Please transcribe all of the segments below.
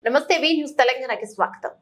నమస్తే వి న్యూస్ తెలంగాణకి స్వాగతం.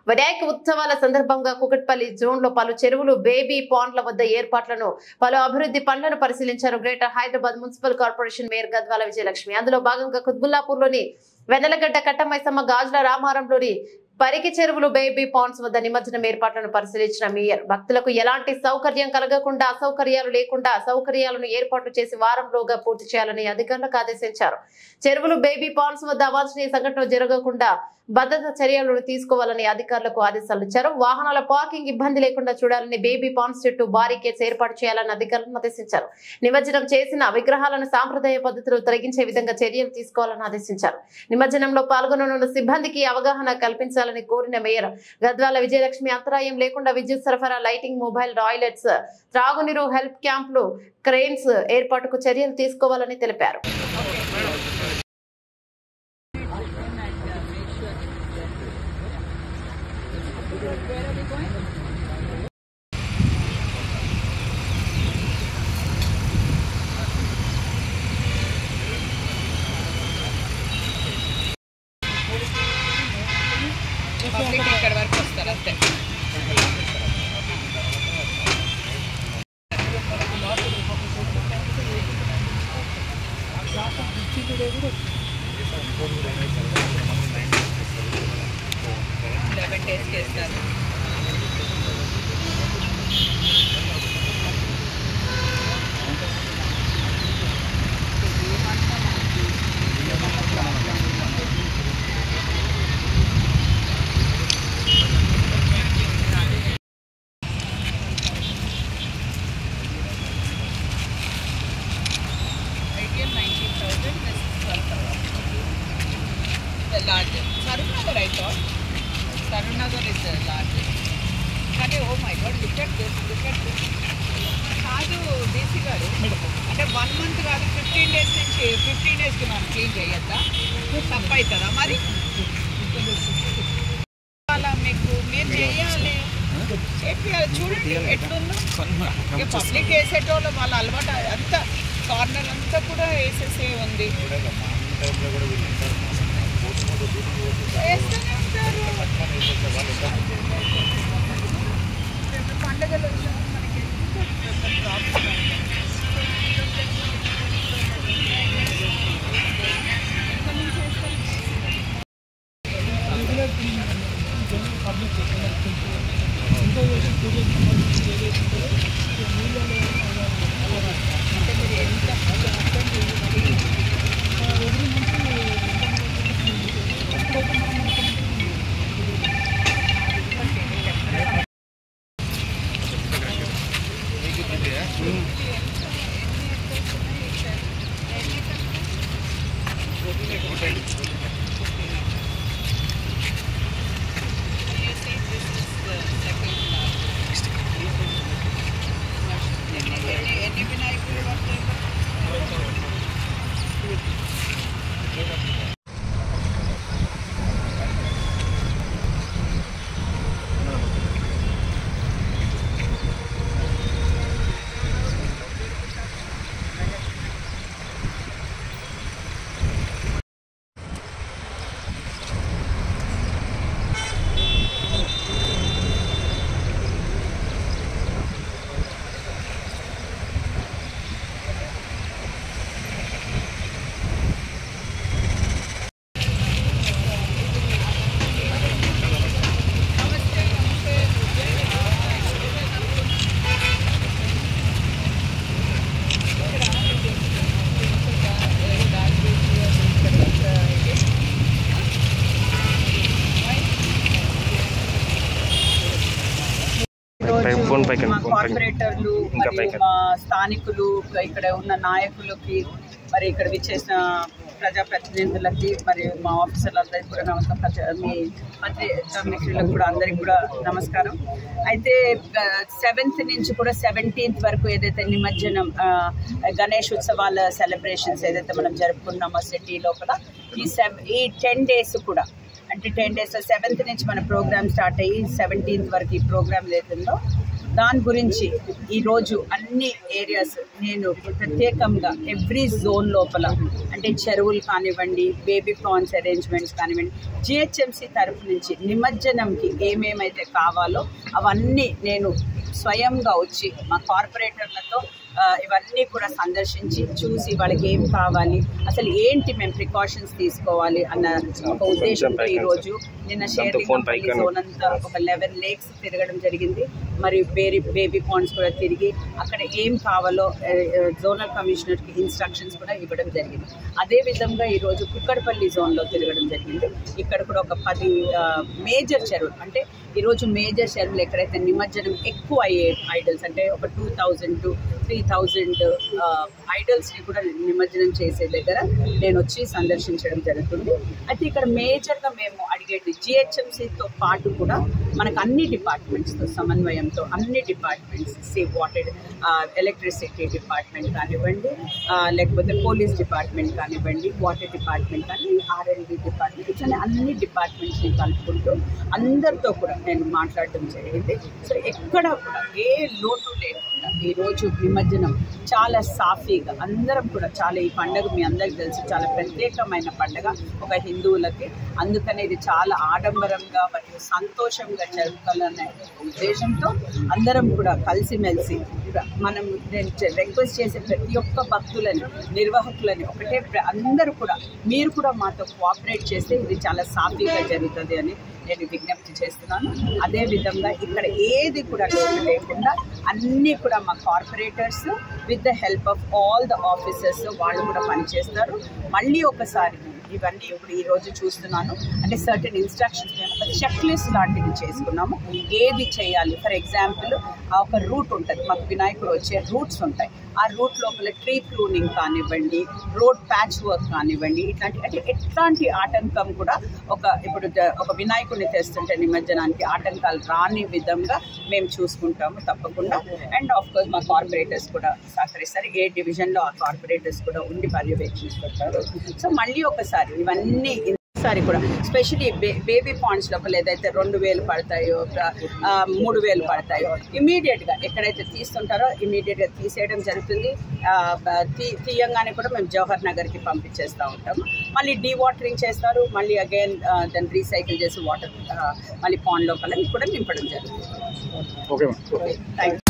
వినాయక ఉత్సవాల సందర్భంగా కుకట్పల్లి జోన్ లో పలు చెరువులు, బేబీ పాండ్ల వద్ద ఏర్పాట్లను, పలు అభివృద్ధి పనులను పరిశీలించారు greater Hyderabad municipal corporation mayor Gadwal Vijayalakshmi. అందులో భాగంగా కుత్బుల్లాపూర్ లోని వెన్నెలగడ్డ కట్టమైసమ్మ, గాజుల రామారంలోని పరికి చెరువులు, బేబీ పాండ్స్ వద్ద నిమజ్జనం ఏర్పాట్లను పరిశీలించిన మేయర్ భక్తులకు ఎలాంటి సౌకర్యం కలగకుండా, అసౌకర్యాలు లేకుండా సౌకర్యాలను ఏర్పాటు చేసి వారంలోగా పూర్తి చేయాలని అధికారులకు ఆదేశించారు. చెరువులు, బేబీ పాండ్స్ వద్ద అవాంఛనీయ సంఘటనలు జరగకుండా భద్రతా చర్యలను తీసుకోవాలని అధికారులకు ఆదేశాలు ఇచ్చారు. వాహనాల పార్కింగ్ ఇబ్బంది లేకుండా చూడాలని, బేబీ పాండ్స్ చుట్టూ బారికేడ్స్ ఏర్పాటు చేయాలని అధికారులను ఆదేశించారు. నిమజ్జనం చేసిన విగ్రహాలను సాంప్రదాయ పద్ధతిలో తొలగించే విధంగా చర్యలు తీసుకోవాలని ఆదేశించారు. నిమజ్జనంలో పాల్గొననున్న సిబ్బందికి అవగాహన కల్పించాలని కోరిన మేయర్ గద్వాల విజయలక్ష్మి అంతరాయం లేకుండా విద్యుత్ సరఫరా, లైటింగ్, మొబైల్ టాయిలెట్స్, త్రాగునీరు, హెల్ప్ క్యాంపులు, క్రెయిన్స్ ఏర్పాటుకు చర్యలు తీసుకోవాలని తెలిపారు. Where are we going? Public ఇక్కడ వరకు వస్తారు అంతే. చేస్తారు. The largest. Sarunnagar, I thought. Sarunnagar is the largest. But oh my God, look at this. కాదు డీసీ గారు, అంటే 1 month కాదు 15 days నుంచి 15 daysకి మనం క్లీన్ చేయొద్దా? తప్పు అవుతుందా మరి? అలా మీకు మీరు చేయాలి, చేయాలి. చూడండి ఎట్లుందో. పబ్లిక్ వేసేటోళ్ళు వాళ్ళ అలవాటు అంతా, కార్నర్ అంతా కూడా వేసేసే ఉంది. వేస్తూనే ఉంటారు. పండుగలు మనకి మా కార్పొరేటర్లు మరియు మా స్థానికులు, ఇక్కడ ఉన్న నాయకులకి, మరి ఇక్కడ విచ్చేసిన ప్రజాప్రతినిధులకి, మరియు మా ఆఫీసర్లందరికీ కూడా నమస్కారం. మీ మిత్రులకు కూడా అందరికీ కూడా నమస్కారం. అయితే 7th నుంచి కూడా 17th వరకు ఏదైతే నిమజ్జనం గణేష్ ఉత్సవాల సెలబ్రేషన్స్ ఏదైతే మనం జరుపుకున్నామో సిటీ లోపల, ఈ 10 days కూడా, అంటే 10 days 7th నుంచి మన ప్రోగ్రామ్ స్టార్ట్ అయ్యి 17th వరకు ఈ ప్రోగ్రామ్ ఏదైతుందో దాని గురించి ఈరోజు అన్ని ఏరియాస్ నేను ప్రత్యేకంగా ఎవ్రీ జోన్ లోపల అంటే చెరువులు కానివ్వండి, బేబీ ప్రాన్స్ అరేంజ్మెంట్స్ కానివ్వండి, జిహెచ్ఎంసీ తరఫు నుంచి నిమజ్జనంకి ఏమేమైతే కావాలో అవన్నీ నేను స్వయంగా వచ్చి మా కార్పొరేటర్లతో ఇవన్నీ కూడా సందర్శించి చూసి వాళ్ళకి ఏం కావాలి, అసలు ఏంటి మేము ప్రికాషన్స్ తీసుకోవాలి అన్న ఒక ఉద్దేశంతో ఈరోజు నిన్న షేర్లింగంపల్లి జోన్ అంతా ఒక 11 లేక్స్ తిరగడం జరిగింది. మరియు బేబీ పాండ్స్ కూడా తిరిగి అక్కడ ఏం కావాలో జోనల్ కమిషనర్కి ఇన్స్ట్రక్షన్స్ కూడా ఇవ్వడం జరిగింది. అదేవిధంగా ఈరోజు కుక్కడపల్లి జోన్లో తిరగడం జరిగింది. ఇక్కడ కూడా ఒక 10 మేజర్ చెరువులు అంటే ఈరోజు మేజర్ చెరువులు ఎక్కడైతే నిమజ్జనం ఎక్కువ అయ్యే ఐడల్స్ అంటే ఒక 2000 to 3000 ఐడల్స్ని కూడా నిమజ్జనం చేసే దగ్గర నేను వచ్చి సందర్శించడం జరుగుతుంది. అయితే ఇక్కడ మేజర్గా మేము అడిగేది జిహెచ్ఎంసీతో పాటు కూడా మనకు అన్ని డిపార్ట్మెంట్స్తో సమన్వయంతో అన్ని departments save water electricity department కానివ్వండి, లేకపోతే పోలీస్ డిపార్ట్మెంట్ కానివ్వండి, వాటర్ డిపార్ట్మెంట్ కానీ R&D డిపార్ట్మెంట్ ఇట్లా అన్ని డిపార్ట్మెంట్స్ని కలుపుకుంటూ అందరితో కూడా నేను మాట్లాడటం జరిగింది. సో ఎక్కడ కూడా ఏ లోటు లేకుండా ఈరోజు నిమజ్జనం చాలా సాఫీగా అందరం కూడా చాలా ఈ పండుగ మీ అందరికీ తెలుసు చాలా ప్రత్యేకమైన పండుగ ఒక హిందువులకి. అందుకని ఇది చాలా ఆడంబరంగా మరియు సంతోషంగా జరుపుకోవాలనే ఉద్దేశంతో అందరం కూడా కలిసిమెలిసి మనం నేను రిక్వెస్ట్ చేసే ప్రతి ఒక్క భక్తులని నిర్వాహకులని ఒకటే అందరూ కూడా మీరు కూడా మాతో కోఆపరేట్ చేస్తే ఇది చాలా సాఫీగా జరుగుతుంది అని నేను విజ్ఞప్తి చేస్తున్నాను. అదేవిధంగా ఇక్కడ ఏది కూడా లోటు లేకుండా అన్నీ కూడా మా corporators with the help of all the officers వాళ్ళు కూడా పనిచేస్తారు. మళ్ళీ ఒకసారి ఇవన్నీ ఇప్పుడు ఈరోజు చూస్తున్నాను అంటే సర్టెన్ ఇన్స్ట్రక్షన్స్ మేము ఒక చెక్ లిస్ట్ లాంటిది చేసుకున్నాము. ఏది చేయాలి ఫర్ ఎగ్జాంపుల్ ఒక రూట్ ఉంటుంది, మాకు వినాయకుడు వచ్చే రూట్స్ ఉంటాయి. ఆ రూట్ లోపల ట్రీ ప్రూనింగ్ కానివ్వండి, రోడ్ ప్యాచ్ వర్క్ కానివ్వండి, ఇట్లాంటి అంటే ఎట్లాంటి ఆటంకం కూడా ఇప్పుడు ఒక వినాయకుడిని తెస్తుంటే నిమజ్జనానికి ఆటంకాలు రాని విధంగా మేము చూసుకుంటాము తప్పకుండా. అండ్ ఆఫ్ కోర్స్ మా కార్పొరేటర్స్ కూడా సహకరిస్తారు. ఏ డివిజన్లో ఆ కార్పొరేటర్స్ కూడా ఉండి పర్యవేక్షిస్తుంటారు. సో మళ్ళీ ఒకసారి ఇవన్నీ ఒకసారి కూడా స్పెషలీ బేబీ పాండ్స్ లోపల ఏదైతే 2000 పడతాయో 3000 పడతాయో ఇమీడియట్గా ఎక్కడైతే తీస్తుంటారో ఇమీడియట్గా తీసేయడం జరుగుతుంది. తీయంగానే కూడా మేము జవహర్ నగర్కి పంపించేస్తూ ఉంటాము. మళ్ళీ డీవాటరింగ్ చేస్తారు, మళ్ళీ అగైన్ దాన్ని రీసైకిల్ చేసి వాటర్ మళ్ళీ పాండ్ లోపల కూడా నింపడం జరుగుతుంది. Okay thank you.